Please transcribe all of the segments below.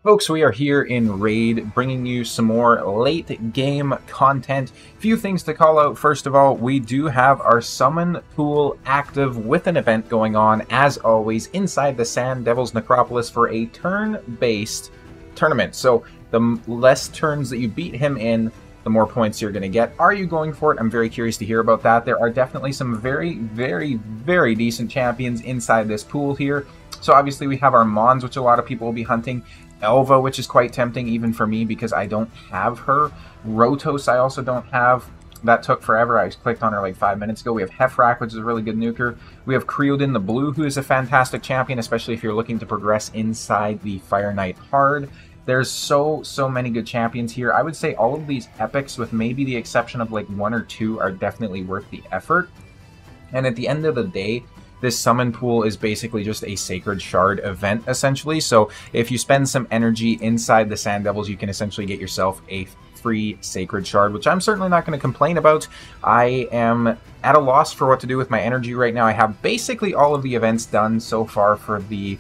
Folks, we are here in Raid, bringing you some more late game content. Few things to call out. First of all, we do have our summon pool active with an event going on, as always, inside the Sand Devil's Necropolis for a turn-based tournament. So the less turns that you beat him in, the more points you're going to get. Are you going for it? I'm very curious to hear about that. There are definitely some very decent champions inside this pool here. So obviously we have our Mons, which a lot of people will be hunting. Elva, which is quite tempting even for me because I don't have her. Rotos I also don't have. That took forever. I clicked on her like 5 minutes ago. We have Hefrak, which is a really good nuker. We have Creodin the Blue, who is a fantastic champion, especially if you're looking to progress inside the Fire Knight Hard. There's so many good champions here. I would say all of these epics, with maybe the exception of like one or two, are definitely worth the effort. And at the end of the day, this summon pool is basically just a Sacred Shard event, essentially. So if you spend some energy inside the Sand Devils, you can essentially get yourself a free Sacred Shard, which I'm certainly not going to complain about. I am at a loss for what to do with my energy right now. I have basically all of the events done so far for the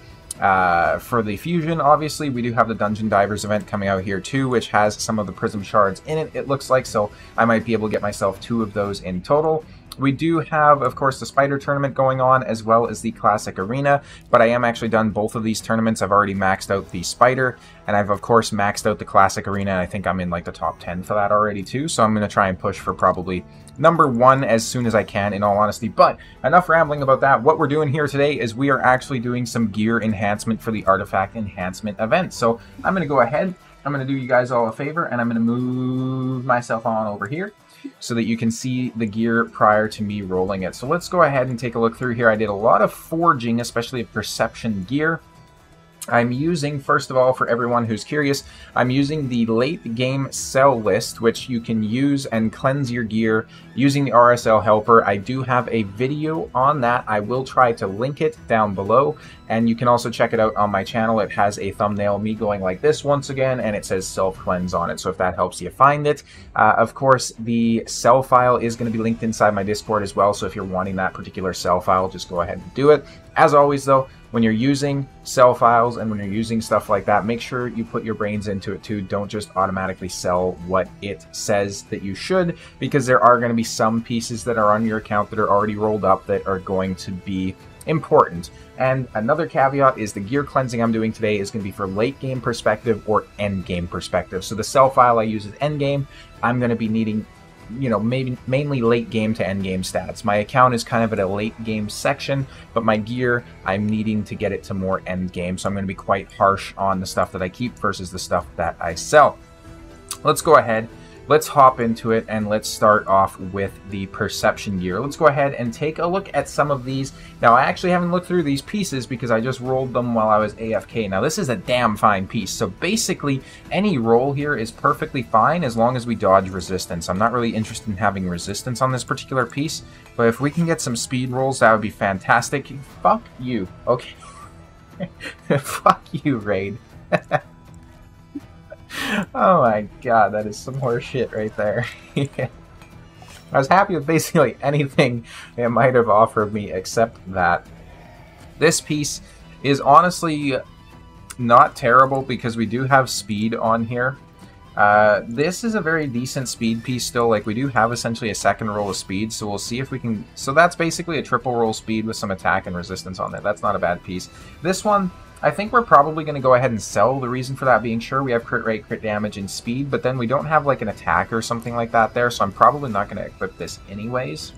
fusion. Obviously, we do have the Dungeon Divers event coming out here too, which has some of the Prism Shards in it looks like, so I might be able to get myself 2 of those in total. We do have, of course, the Spider Tournament going on, as well as the Classic Arena, but I am actually done both of these tournaments. I've already maxed out the Spider, and I've, of course, maxed out the Classic Arena, and I think I'm in, like, the top 10 for that already, too, so I'm going to try and push for probably number 1 as soon as I can, in all honesty. But enough rambling about that. What we're doing here today is we are actually doing some gear enhancement for the Artifact Enhancement event. So I'm going to go ahead, I'm going to do you guys all a favor, and I'm going to move myself on over here so that you can see the gear prior to me rolling it. So let's go ahead and take a look through here. I did a lot of forging, especially of perception gear. I'm using, first of all, for everyone who's curious, I'm using the late game sell list, which you can use and cleanse your gear using the RSL helper. I do have a video on that. I will try to link it down below, and you can also check it out on my channel. It has a thumbnail of me going like this once again, and it says self-cleanse on it, so if that helps you find it. Of course, the sell file is going to be linked inside my Discord as well, so if you're wanting that particular sell file, just go ahead and do it. As always, though, when you're using sell files and when you're using stuff like that, make sure you put your brains into it too. Don't just automatically sell what it says that you should, because there are going to be some pieces that are on your account that are already rolled up that are going to be important. And another caveat is the gear cleansing I'm doing today is going to be for late game perspective or end game perspective. So the sell file I use is end game. I'm going to be needing, you know, maybe mainly late game to end game stats. My account is kind of at a late game section, but my gear, I'm needing to get it to more end game, so I'm going to be quite harsh on the stuff that I keep versus the stuff that I sell. Let's go ahead, let's hop into it, and let's start off with the perception gear. Let's go ahead and take a look at some of these. Now, I actually haven't looked through these pieces because I just rolled them while I was AFK. Now, this is a damn fine piece, so basically any roll here is perfectly fine as long as we dodge resistance. I'm not really interested in having resistance on this particular piece, but if we can get some speed rolls, that would be fantastic. Fuck you. Okay. Fuck you, Raid. Oh my god, that is some horse shit right there. I was happy with basically anything it might have offered me except that. This piece is honestly not terrible because we do have speed on here. This is a very decent speed piece still. Like, we do have essentially a second roll of speed, so we'll see if we can... So that's basically a triple roll speed with some attack and resistance on there. That's not a bad piece. This one, I think we're probably going to go ahead and sell. The reason for that being, sure, we have crit rate, crit damage, and speed, but then we don't have like an attack or something like that there, so I'm probably not going to equip this anyways.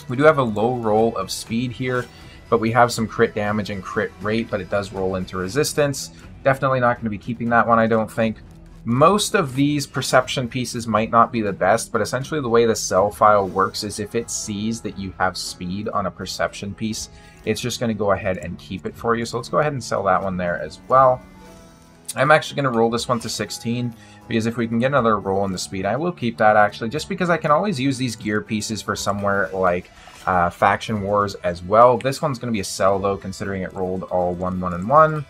We do have a low roll of speed here, but we have some crit damage and crit rate, but it does roll into resistance. Definitely not going to be keeping that one, I don't think. Most of these perception pieces might not be the best, but essentially the way the sell file works is if it sees that you have speed on a perception piece, it's just going to go ahead and keep it for you. So let's go ahead and sell that one there as well. I'm actually going to roll this one to 16, because if we can get another roll in the speed, I will keep that actually, just because I can always use these gear pieces for somewhere like Faction Wars as well. This one's going to be a sell though, considering it rolled all 1, 1, and 1.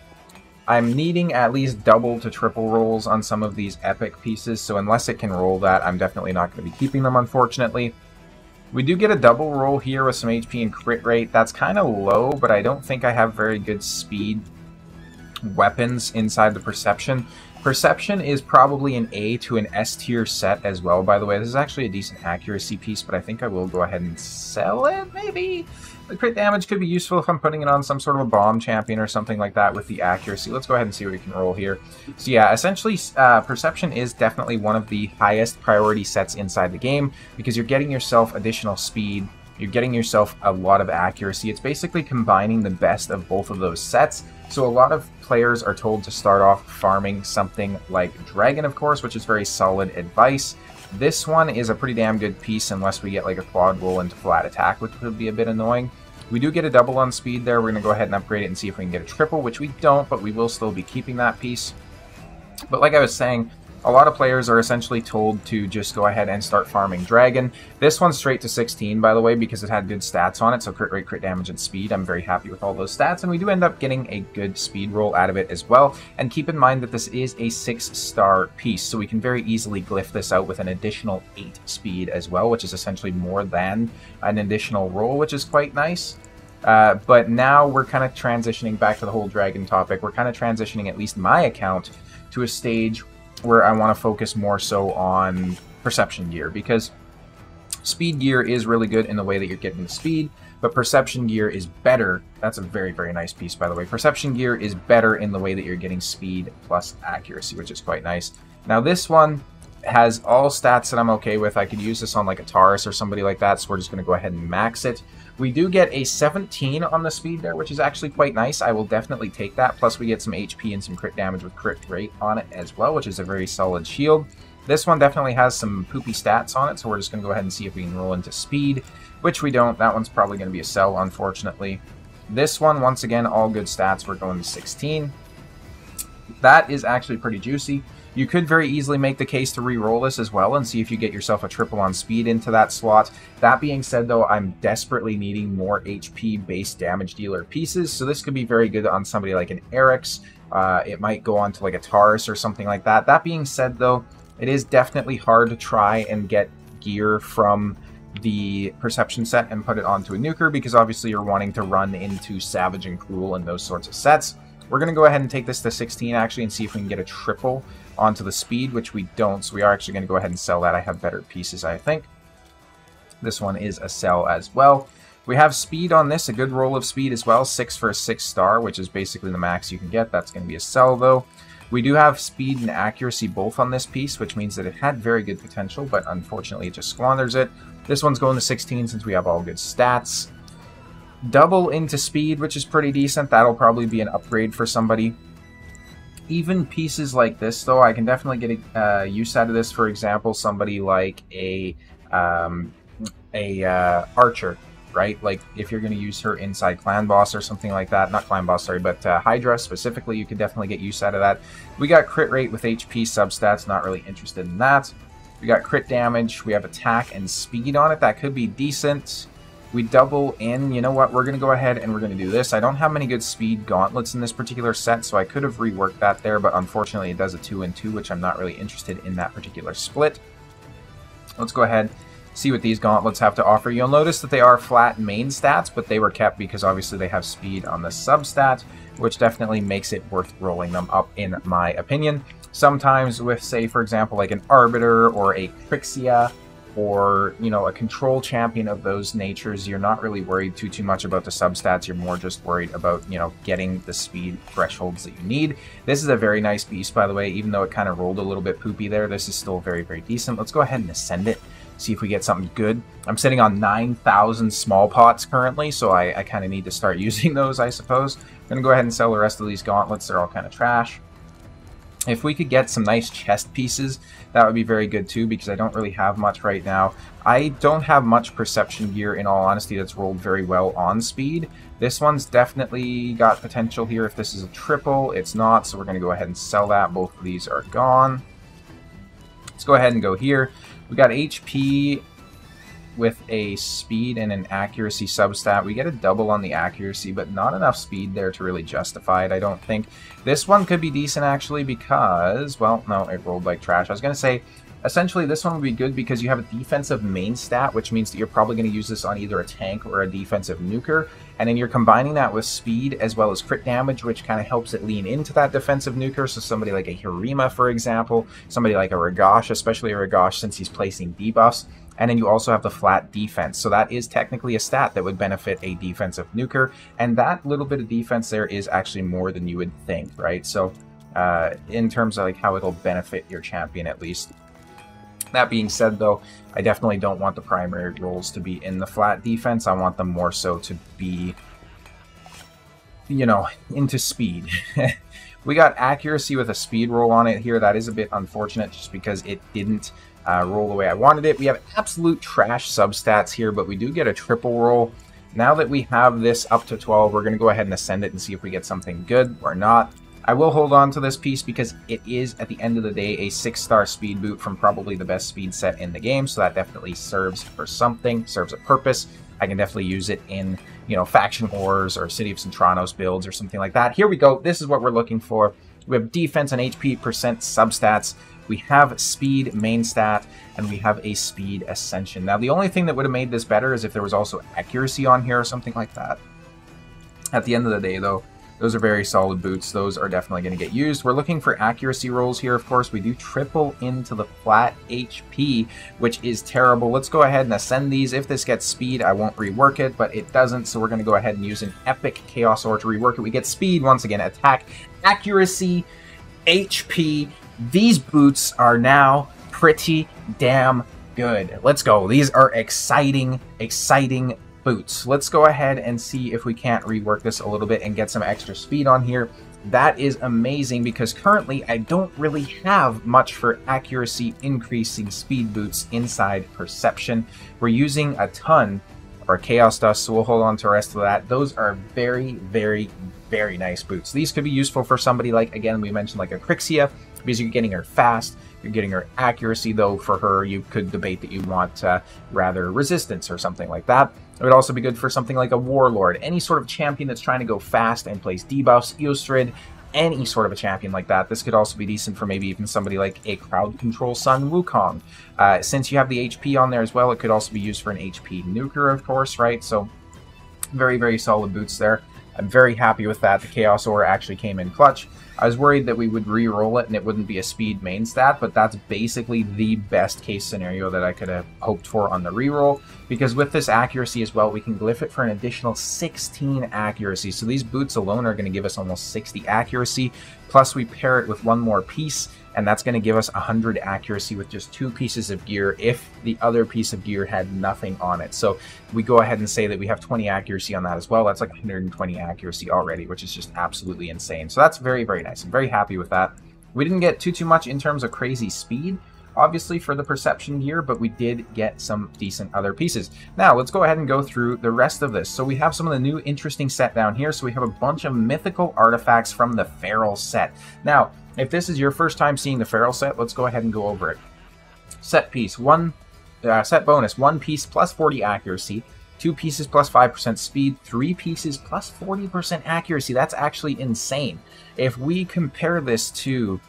I'm needing at least double to triple rolls on some of these epic pieces, so unless it can roll that, I'm definitely not going to be keeping them, unfortunately. We do get a double roll here with some HP and crit rate. That's kind of low, but I don't think I have very good speed weapons inside the Perception. Perception is probably an A to an S tier set as well, by the way. This is actually a decent accuracy piece, but I think I will go ahead and sell it, maybe? The crit damage could be useful if I'm putting it on some sort of a bomb champion or something like that with the accuracy. Let's go ahead and see what we can roll here. So yeah, essentially, Perception is definitely one of the highest priority sets inside the game because you're getting yourself additional speed, you're getting yourself a lot of accuracy. It's basically combining the best of both of those sets. So a lot of players are told to start off farming something like Dragon, of course, which is very solid advice. This one is a pretty damn good piece unless we get like a quad roll into flat attack, which would be a bit annoying. We do get a double on speed there. We're going to go ahead and upgrade it and see if we can get a triple, which we don't, but we will still be keeping that piece. But like I was saying, a lot of players are essentially told to just go ahead and start farming Dragon. This one's straight to 16, by the way, because it had good stats on it, so crit rate, crit damage, and speed. I'm very happy with all those stats, and we do end up getting a good speed roll out of it as well. And keep in mind that this is a 6-star piece, so we can very easily glyph this out with an additional 8 speed as well, which is essentially more than an additional roll, which is quite nice. But now we're kind of transitioning back to the whole Dragon topic. We're kind of transitioning, at least my account, to a stage where I want to focus more so on Perception gear, because speed gear is really good in the way that you're getting the speed, but Perception gear is better. That's a very, very nice piece, by the way. Perception gear is better in the way that you're getting speed plus accuracy, which is quite nice. Now this one has all stats that I'm okay with. I could use this on like a Taurus or somebody like that, so we're just going to go ahead and max it. We do get a 17 on the speed there, which is actually quite nice. I will definitely take that. Plus we get some HP and some crit damage with crit rate on it as well, which is a very solid shield. This one definitely has some poopy stats on it, so we're just going to go ahead and see if we can roll into speed, which we don't. That one's probably going to be a sell, unfortunately. This one, once again, all good stats. We're going to 16. That is actually pretty juicy. You could very easily make the case to re-roll this as well and see if you get yourself a triple on speed into that slot. That being said, though, I'm desperately needing more HP-based damage dealer pieces, so this could be very good on somebody like an Eric's. It might go on to like a Taurus or something like that. That being said, though, it is definitely hard to try and get gear from the Perception set and put it onto a nuker because obviously you're wanting to run into Savage and Cruel and those sorts of sets. We're going to go ahead and take this to 16 actually and see if we can get a triple onto the speed, which we don't, so we are actually going to go ahead and sell that. I have better pieces, I think. This one is a sell as well. We have speed on this, a good roll of speed as well, 6 for a 6-star, which is basically the max you can get. That's going to be a sell, though. We do have speed and accuracy both on this piece, which means that it had very good potential, but unfortunately it just squanders it. This one's going to 16 since we have all good stats. Double into speed, which is pretty decent. That'll probably be an upgrade for somebody. Even pieces like this, though, I can definitely get a use out of this. For example, somebody like a archer, right? Like if you're going to use her inside Clan Boss or something like that. Not Clan Boss, sorry, but Hydra specifically, you could definitely get use out of that. We got crit rate with HP substats, not really interested in that. We got crit damage, we have attack and speed on it. That could be decent. We double in, you know what, we're going to go ahead and we're going to do this. I don't have many good speed gauntlets in this particular set, so I could have reworked that there, but unfortunately it does a 2 and 2, which I'm not really interested in that particular split. Let's go ahead, see what these gauntlets have to offer. You'll notice that they are flat main stats, but they were kept because obviously they have speed on the substat, which definitely makes it worth rolling them up in my opinion. Sometimes with, say, for example, like an Arbiter or a Crixia, or, you know, a control champion of those natures, you're not really worried too much about the substats. You're more just worried about, you know, getting the speed thresholds that you need. This is a very nice beast, by the way. Even though it kind of rolled a little bit poopy there, this is still very, very decent. Let's go ahead and ascend it, see if we get something good. I'm sitting on 9,000 small pots currently, so I kind of need to start using those, I suppose. I'm going to go ahead and sell the rest of these gauntlets. They're all kind of trash. If we could get some nice chest pieces, that would be very good too, because I don't really have much right now. I don't have much Perception gear, in all honesty, that's rolled very well on speed. This one's definitely got potential here if this is a triple. It's not, so we're going to go ahead and sell that. Both of these are gone. Let's go ahead and go here. We got HP with a speed and an accuracy substat. We get a double on the accuracy, but not enough speed there to really justify it, I don't think. This one could be decent, actually, because, well, no, it rolled like trash. I was going to say, Essentially, this one would be good because you have a defensive main stat, which means that you're probably going to use this on either a tank or a defensive nuker, and then you're combining that with speed as well as crit damage, which kind of helps it lean into that defensive nuker. So somebody like a Hirima, for example, somebody like a Ragash, especially a Ragash since he's placing debuffs, and then you also have the flat defense. So that is technically a stat that would benefit a defensive nuker, and that little bit of defense there is actually more than you would think, right? So in terms of like how it'll benefit your champion at least. That being said, though, I definitely don't want the primary roles to be in the flat defense. I want them more so to be, you know, into speed. We got accuracy with a speed roll on it here. That is a bit unfortunate just because it didn't roll the way I wanted it. We have absolute trash substats here, but we do get a triple roll. Now that we have this up to 12, we're going to go ahead and ascend it and see if we get something good or not. I will hold on to this piece because it is, at the end of the day, a 6-star speed boot from probably the best speed set in the game, so that definitely serves for something, serves a purpose. I can definitely use it in, you know, Faction Wars or City of Centranos builds or something like that. Here we go. This is what we're looking for. We have defense and HP percent substats. We have speed main stat, and we have a speed ascension. Now, the only thing that would have made this better is if there was also accuracy on here or something like that. At the end of the day, though, those are very solid boots. Those are definitely going to get used. We're looking for accuracy rolls here, of course. We do triple into the flat HP, which is terrible. Let's go ahead and ascend these. If this gets speed, I won't rework it, but it doesn't, so we're going to go ahead and use an epic Chaos Ore to rework it. We get speed, once again, attack, accuracy, HP. These boots are now pretty damn good. Let's go. These are exciting, exciting boots. Let's go ahead and see if we can't rework this a little bit and get some extra speed on here. That is amazing because currently I don't really have much for accuracy increasing speed boots inside Perception. We're using a ton of our Chaos Dust, so we'll hold on to the rest of that. Those are very, very, very nice boots. These could be useful for somebody like, again, we mentioned like a Crixia, because you're getting her fast, you're getting her accuracy, though for her you could debate that you want rather resistance or something like that. It would also be good for something like a Warlord, any sort of champion that's trying to go fast and place debuffs, Eostrid, any sort of a champion like that. This could also be decent for maybe even somebody like a Crowd Control Sun Wukong. Since you have the HP on there as well, it could also be used for an HP nuker, of course, right? So very, very solid boots there. I'm very happy with that. The Chaos Ore actually came in clutch. I was worried that we would re-roll it and it wouldn't be a speed main stat, but that's basically the best case scenario that I could have hoped for on the re-roll, because with this accuracy as well, we can glyph it for an additional 16 accuracy. So these boots alone are going to give us almost 60 accuracy, plus we pair it with one more piece, and that's going to give us 100 accuracy with just 2 pieces of gear if the other piece of gear had nothing on it. So we go ahead and say that we have 20 accuracy on that as well. That's like 120 accuracy already, which is just absolutely insane. So that's very, very nice. I'm very happy with that. We didn't get too much in terms of crazy speed, obviously, for the Perception gear, but we did get some decent other pieces. Now, let's go ahead and go through the rest of this. So we have some of the new interesting set down here. So we have a bunch of mythical artifacts from the Feral set. Now, if this is your first time seeing the Feral set, let's go ahead and go over it. Set piece, set bonus, 1 piece plus 40 accuracy, 2 pieces plus 5% speed, 3 pieces plus 40% accuracy. That's actually insane. If we compare this to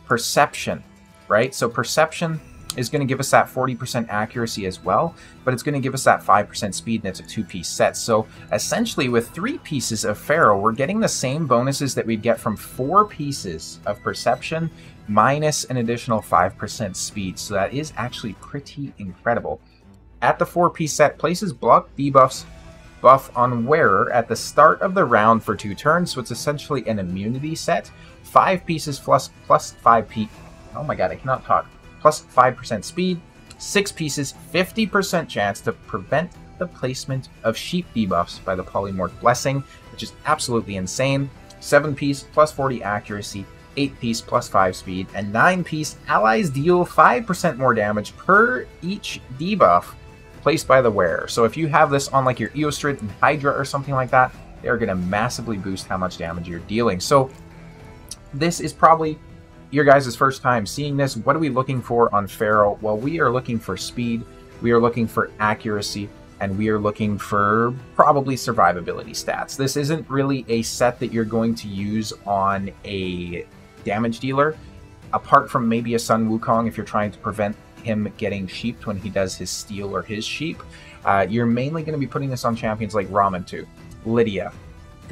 Perception, right? So Perception is going to give us that 40% accuracy as well, but it's going to give us that 5% speed, and it's a 2-piece set. So essentially with 3 pieces of Feral, we're getting the same bonuses that we'd get from 4 pieces of Perception minus an additional 5% speed. So that is actually pretty incredible. At the 4-piece set, places block debuffs buff on wearer at the start of the round for 2 turns, so it's essentially an immunity set. 5 pieces plus 5p. Oh my god, I cannot talk. Plus 5% speed, 6 pieces, 50% chance to prevent the placement of sheep debuffs by the Polymorph Blessing, which is absolutely insane. 7-piece plus 40 accuracy, 8-piece plus 5 speed, and 9-piece allies deal 5% more damage per each debuff placed by the wearer. So if you have this on like your Eostrid and Hydra or something like that, they're going to massively boost how much damage you're dealing. So this is probably your guys' first time seeing this. What are we looking for on Feral? Well, we are looking for speed, we are looking for accuracy, and we are looking for probably survivability stats. This isn't really a set that you're going to use on a damage dealer. apart from maybe a Sun Wukong if you're trying to prevent him getting sheeped when he does his steal or his sheep. You're mainly going to be putting this on champions like Ramantu, Lydia,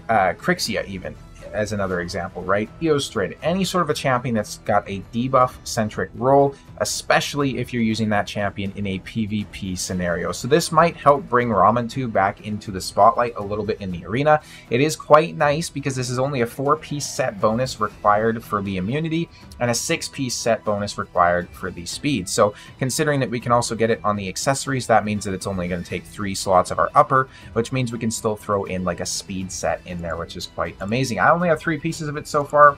Crixia even, as another example, right? Eostrid, any sort of a champion that's got a debuff-centric role, especially if you're using that champion in a PvP scenario. So this might help bring Ramantu back into the spotlight a little bit in the arena. It is quite nice because this is only a 4-piece set bonus required for the immunity and a 6-piece set bonus required for the speed. So considering that we can also get it on the accessories, that means that it's only going to take 3 slots of our upper, which means we can still throw in like a speed set in there, which is quite amazing. I only have 3 pieces of it so far.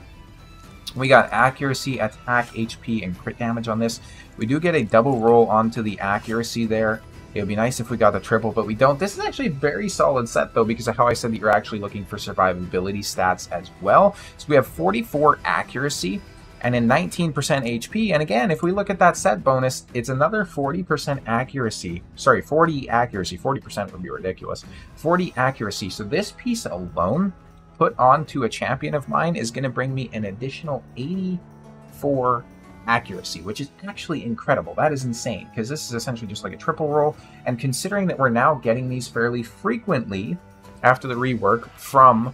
We got accuracy, attack, HP, and crit damage on this. We do get a double roll onto the accuracy there. It would be nice if we got the triple, but we don't. This is actually a very solid set, though, because of how I said that you're actually looking for survivability stats as well. So we have 44 accuracy and then 19% HP. And again, if we look at that set bonus, it's another 40% accuracy. Sorry, 40 accuracy. 40% would be ridiculous. 40 accuracy. So this piece alone put onto a champion of mine is going to bring me an additional 84 accuracy, which is actually incredible. That is insane, because this is essentially just like a triple roll, and considering that we're now getting these fairly frequently after the rework from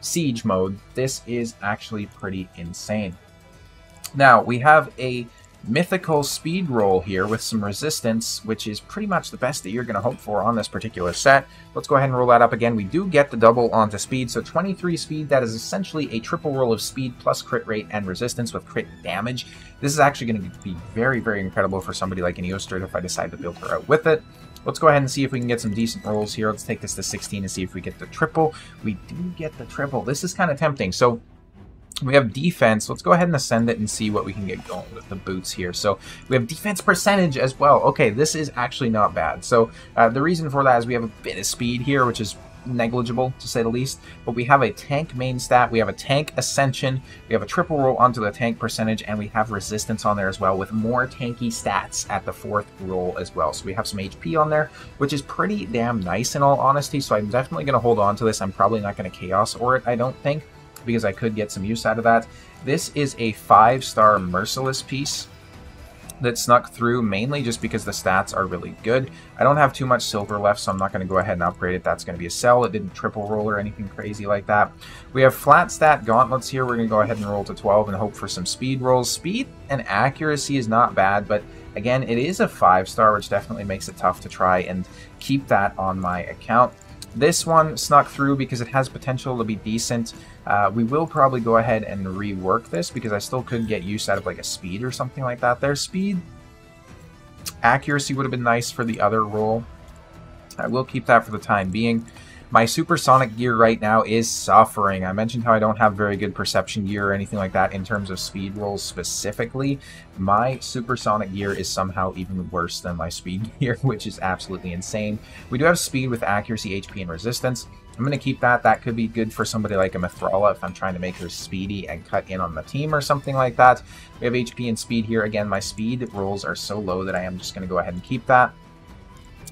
Siege mode, this is actually pretty insane. Now, we have a Mythical speed roll here with some resistance, which is pretty much the best that you're going to hope for on this particular set. Let's go ahead and roll that up again. We do get the double onto speed, so 23 speed. That is essentially a triple roll of speed plus crit rate and resistance with crit damage. This is actually going to be very, very incredible for somebody like an Eostrid if I decide to build her out with it. Let's go ahead and see if we can get some decent rolls here. Let's take this to 16 and see if we get the triple. We do get the triple. This is kind of tempting. So we have defense. Let's go ahead and ascend it and see what we can get going with the boots here. So we have defense percentage as well. Okay, this is actually not bad. So the reason for that is we have a bit of speed here, which is negligible to say the least. But we have a tank main stat. We have a tank ascension. We have a triple roll onto the tank percentage, and we have resistance on there as well with more tanky stats at the 4th roll as well. So we have some HP on there, which is pretty damn nice in all honesty. So I'm definitely going to hold on to this. I'm probably not going to chaos or it, I don't think, because I could get some use out of that. This is a 5-star Merciless piece that snuck through mainly just because the stats are really good. I don't have too much silver left, so I'm not going to go ahead and upgrade it. That's going to be a sell. It didn't triple roll or anything crazy like that. We have flat stat gauntlets here. We're going to go ahead and roll to 12 and hope for some speed rolls. Speed and accuracy is not bad, but again, it is a 5-star, which definitely makes it tough to try and keep that on my account. This one snuck through because it has potential to be decent. We will probably go ahead and rework this because I still could get use out of like a speed or something like that there. Speed. Accuracy would have been nice for the other roll. I will keep that for the time being. My supersonic gear right now is suffering. I mentioned how I don't have very good perception gear or anything like that in terms of speed rolls specifically. My supersonic gear is somehow even worse than my speed gear, which is absolutely insane. We do have speed with accuracy, HP, and resistance. I'm going to keep that. That could be good for somebody like a Mithrala if I'm trying to make her speedy and cut in on the team or something like that. We have HP and speed here. Again, my speed rolls are so low that I am just going to go ahead and keep that.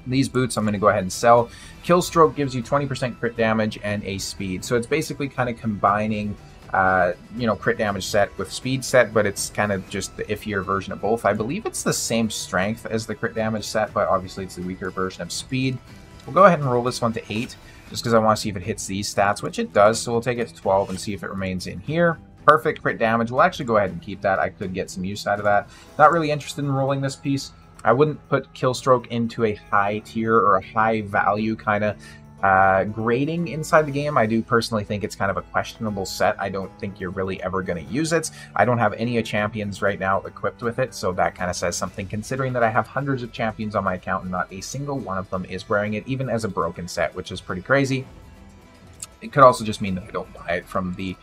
These boots I'm going to go ahead and sell. Killstroke gives you 20% crit damage and a speed. So it's basically kind of combining, crit damage set with speed set, but it's kind of just the iffier version of both. I believe it's the same strength as the crit damage set, but obviously it's the weaker version of speed. We'll go ahead and roll this one to 8, just because I want to see if it hits these stats, which it does. So we'll take it to 12 and see if it remains in here. Perfect crit damage. We'll actually go ahead and keep that. I could get some use out of that. Not really interested in rolling this piece. I wouldn't put Killstroke into a high tier or a high value kind of grading inside the game. I do personally think it's kind of a questionable set. I don't think you're really ever going to use it. I don't have any champions right now equipped with it, so that kind of says something considering that I have hundreds of champions on my account and not a single one of them is wearing it, even as a broken set, which is pretty crazy. It could also just mean that I don't buy it from the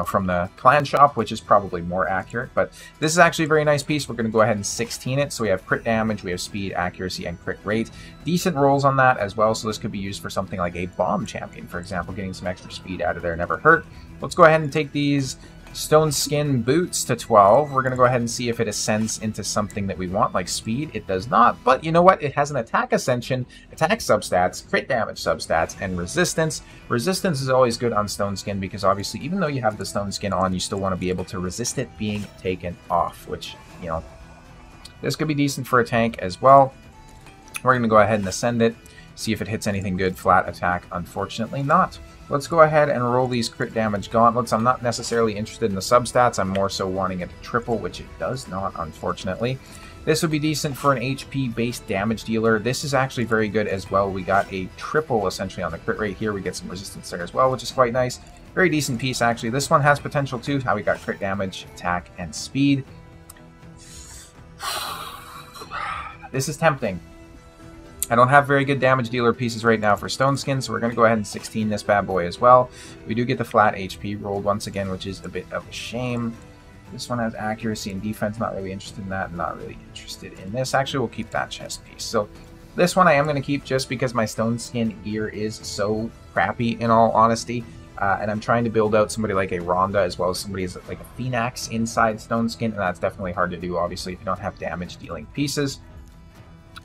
from the clan shop, which is probably more accurate. But this is actually a very nice piece. We're going to go ahead and 16 it. So we have crit damage, we have speed, accuracy, and crit rate. Decent rolls on that as well. So this could be used for something like a bomb champion, for example. Getting some extra speed out of there never hurt. Let's go ahead and take these Stone Skin Boots to 12. We're going to go ahead and see if it ascends into something that we want, like speed. It does not, but you know what? It has an attack ascension, attack substats, crit damage substats, and resistance. Resistance is always good on Stone Skin because obviously even though you have the Stone Skin on, you still want to be able to resist it being taken off, which, you know, this could be decent for a tank as well. We're going to go ahead and ascend it, see if it hits anything good. Flat attack, unfortunately not. Let's go ahead and roll these crit damage gauntlets. I'm not necessarily interested in the substats. I'm more so wanting it to triple, which it does not, unfortunately. This would be decent for an HP-based damage dealer. This is actually very good as well. We got a triple, essentially, on the crit rate here. We get some resistance there as well, which is quite nice. Very decent piece, actually. This one has potential, too. How we got crit damage, attack, and speed. This is tempting. I don't have very good damage dealer pieces right now for Stone Skin, so we're going to go ahead and 16 this bad boy as well. We do get the flat HP rolled once again, which is a bit of a shame. This one has accuracy and defense. Not really interested in that. Not really interested in this. Actually, we'll keep that chest piece. So this one I am going to keep just because my Stone Skin gear is so crappy, in all honesty. And I'm trying to build out somebody like a Rhonda as well as somebody as like a Phoenix inside Stone Skin, and that's definitely hard to do, obviously, if you don't have damage dealing pieces.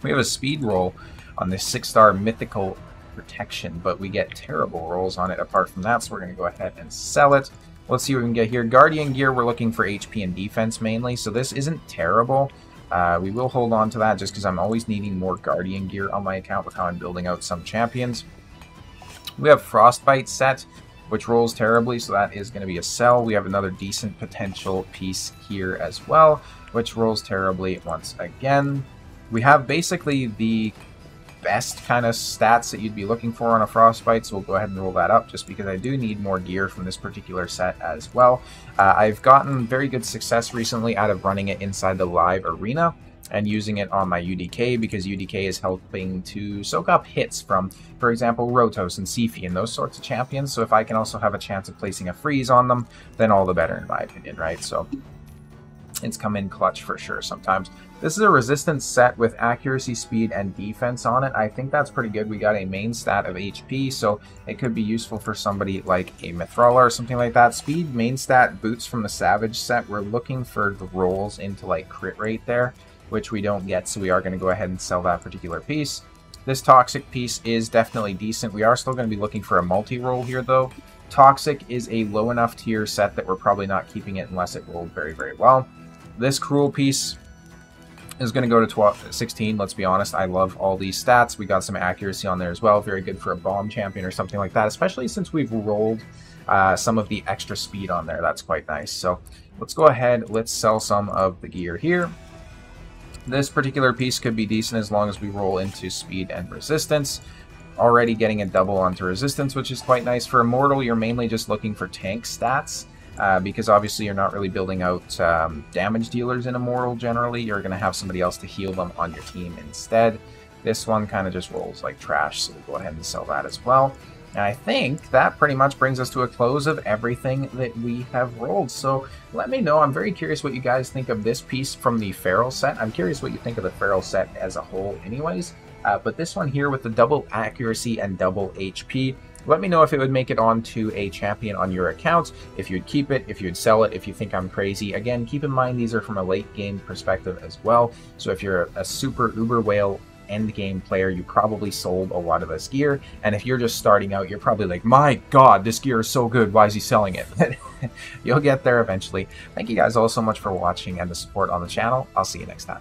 We have a speed roll on this 6-star Mythical Protection, but we get terrible rolls on it apart from that, so we're going to go ahead and sell it. Let's see what we can get here. Guardian Gear, we're looking for HP and defense mainly, so this isn't terrible. We will hold on to that just because I'm always needing more Guardian Gear on my account with how I'm building out some champions. We have Frostbite set, which rolls terribly, so that is going to be a sell. We have another decent potential piece here as well, which rolls terribly once again. We have basically the best kind of stats that you'd be looking for on a Frostbite, so we'll go ahead and roll that up just because I do need more gear from this particular set as well. I've gotten very good success recently out of running it inside the live arena and using it on my UDK because UDK is helping to soak up hits from, for example, Rotos and Sifi and those sorts of champions, so if I can also have a chance of placing a freeze on them, then all the better in my opinion, right? So it's come in clutch for sure sometimes. This is a resistance set with accuracy, speed, and defense on it. I think that's pretty good. We got a main stat of HP, so it could be useful for somebody like a Mithrala or something like that. Speed, main stat, boots from the Savage set. We're looking for the rolls into like crit rate there, which we don't get, so we are going to go ahead and sell that particular piece. This Toxic piece is definitely decent. We are still going to be looking for a multi-roll here, though. Toxic is a low enough tier set that we're probably not keeping it unless it rolled very, very well. This Cruel piece is going to go to 16, let's be honest. I love all these stats. We got some accuracy on there as well. Very good for a bomb champion or something like that, especially since we've rolled some of the extra speed on there. That's quite nice. So let's go ahead. Let's sell some of the gear here. This particular piece could be decent as long as we roll into speed and resistance. Already getting a double onto resistance, which is quite nice. For Immortal, you're mainly just looking for tank stats. Because obviously you're not really building out damage dealers in Immortal generally. You're going to have somebody else to heal them on your team instead. This one kind of just rolls like trash, so we'll go ahead and sell that as well. And I think that pretty much brings us to a close of everything that we have rolled. So let me know. I'm very curious what you guys think of this piece from the Feral set. I'm curious what you think of the Feral set as a whole anyways. But this one here with the double accuracy and double HP, let me know if it would make it onto a champion on your account, if you'd keep it, if you'd sell it, if you think I'm crazy. Again, keep in mind these are from a late game perspective as well. So if you're a super uber whale end game player, you probably sold a lot of this gear. And if you're just starting out, you're probably like, my God, this gear is so good. Why is he selling it? You'll get there eventually. Thank you guys all so much for watching and the support on the channel. I'll see you next time.